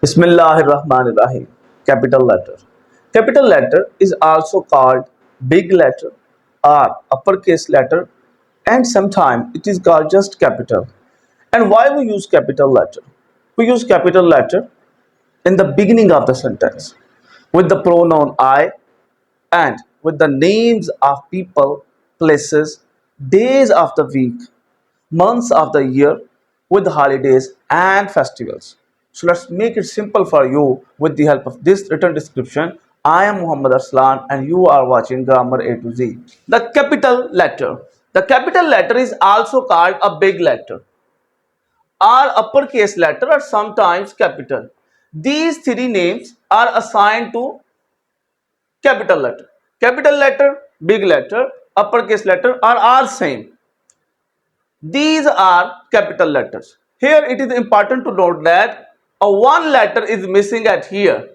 Bismillahirrahmanirrahim. Capital letter. Capital letter is also called big letter or uppercase letter, and sometimes it is called just capital. And why we use capital letter? We use capital letter in the beginning of the sentence with the pronoun I and with the names of people, places, days of the week, months of the year, with holidays and festivals. So let's make it simple for you with the help of this written description. I am Muhammad Arslan and you are watching Grammar A to Z. The capital letter. The capital letter is also called a big letter or uppercase letter or sometimes capital. These three names are assigned to capital letter. Capital letter, big letter, uppercase letter are same. These are capital letters. Here it is important to note that a one letter is missing at here.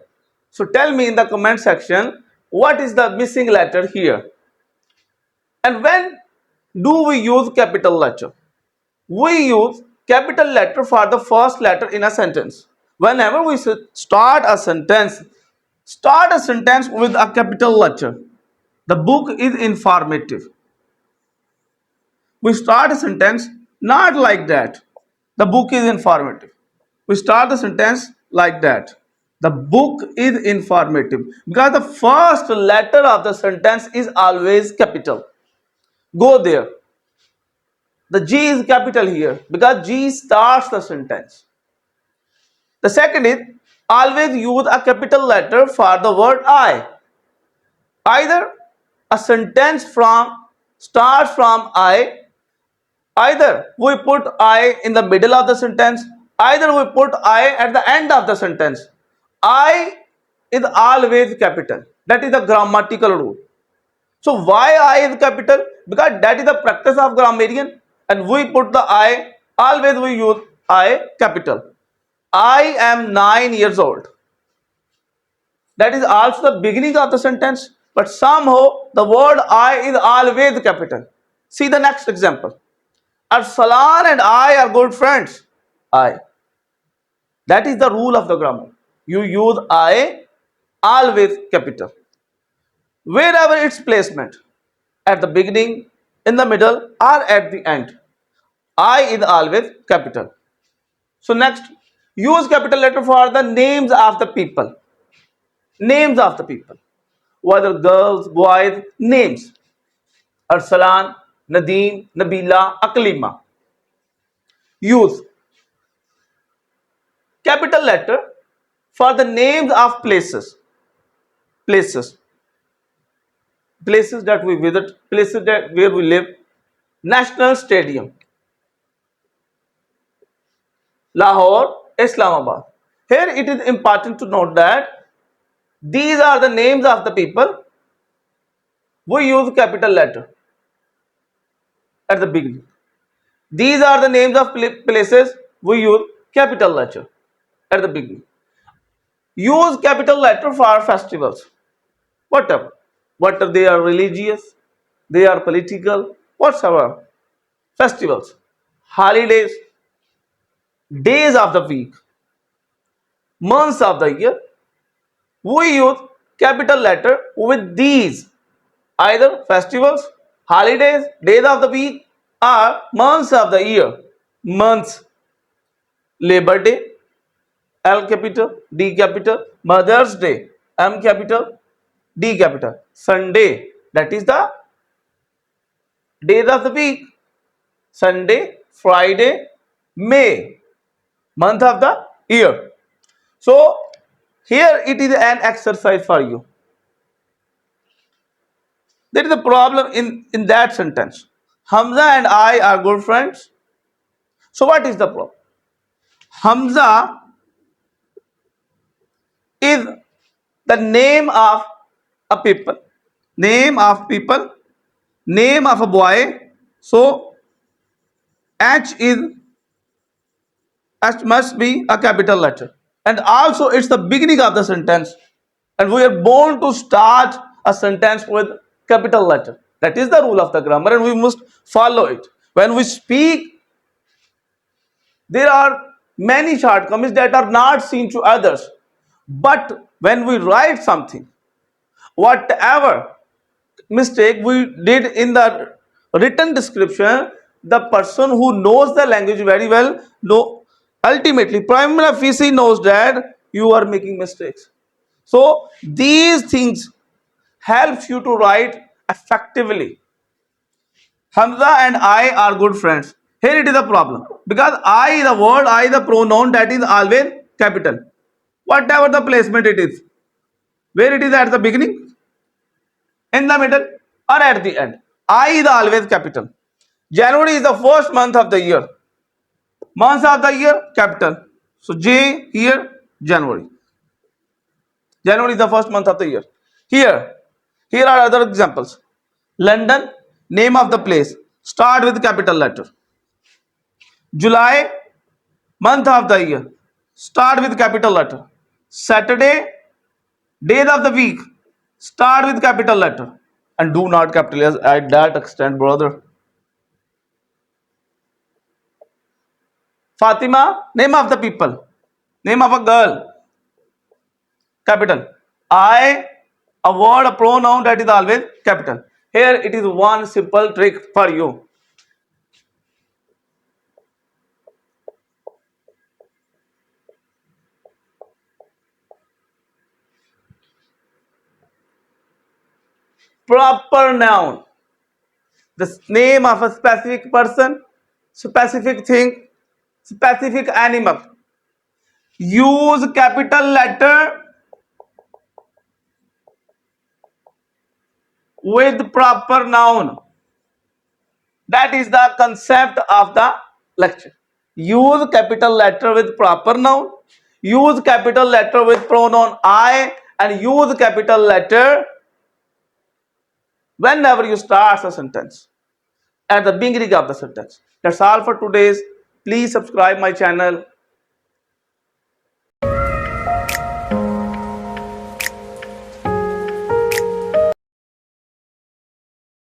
So tell me in the comment section what is the missing letter here. And when do we use capital letter? We use capital letter for the first letter in a sentence. Whenever we start a sentence with a capital letter. The book is informative. We start a sentence not like that. The book is informative. We start the sentence like that. The book is informative because the first letter of the sentence is always capital. Go there. The G is capital here because G starts the sentence. The second is always use a capital letter for the word I. Either a sentence starts from I. Either we put I in the middle of the sentence, either we put I at the end of the sentence. I is always capital. That is the grammatical rule. So why I is capital? Because that is the practice of grammarian and we put the I, always we use I capital. I am 9 years old. That is also the beginning of the sentence, but somehow the word I is always capital. See the next example. Arslan and I are good friends. I. That is the rule of the grammar. You use I always capital. Wherever its placement, at the beginning, in the middle, or at the end, I is always capital. So next, use capital letter for the names of the people. Names of the people. Whether girls, boys, names. Arslan, Nadeem, Nabila, Aklima. Use capital letter for the names of places that we visit, places where we live. National Stadium, Lahore, Islamabad. Here it is important to note that these are the names of the people. We use capital letter at the beginning. These are the names of places. We use capital letter at the beginning. Use capital letter for festivals. Whatever they are religious, they are political, whatsoever. Festivals, holidays, days of the week, months of the year, we use capital letter with these either festivals, holidays, days of the week, or months of the year. Months, Labor Day, L capital, D capital, Mother's Day, M capital, D capital, Sunday, that is the days of the week, Sunday, Friday, May, month of the year. So here it is an exercise for you. There is a problem in that sentence. Hamza and I are good friends. So what is the problem? Hamza is the name of a people, name of people, name of a boy. So H must be a capital letter. And also it's the beginning of the sentence. And we are born to start a sentence with capital letter. That is the rule of the grammar and we must follow it. When we speak, there are many shortcomings that are not seen to others. But when we write something, whatever mistake we did in the written description, the person who knows the language very well know ultimately prima facie knows that you are making mistakes. So these things helps you to write effectively. Hamza and I are good friends. Here it is a problem because I, the word I, the pronoun, that is always capital. Whatever the placement it is, where it is at the beginning, in the middle, or at the end. I is always capital. January is the first month of the year. Months of the year, capital. So J here, January. January is the first month of the year. Here are other examples. London, name of the place, start with capital letter. July, month of the year, start with capital letter. Saturday, days of the week, start with capital letter. And do not capitalize at that extent, brother. Fatima, name of the people, name of a girl, capital. I, a word, a pronoun, that is always capital. Here it is one simple trick for you. Proper noun, the name of a specific person, specific thing, specific animal. Use capital letter with proper noun. That is the concept of the lecture. Use capital letter with proper noun. Use capital letter with pronoun I, and use capital letter whenever you start a sentence at the beginning of the sentence. That's all for today's. Please subscribe my channel.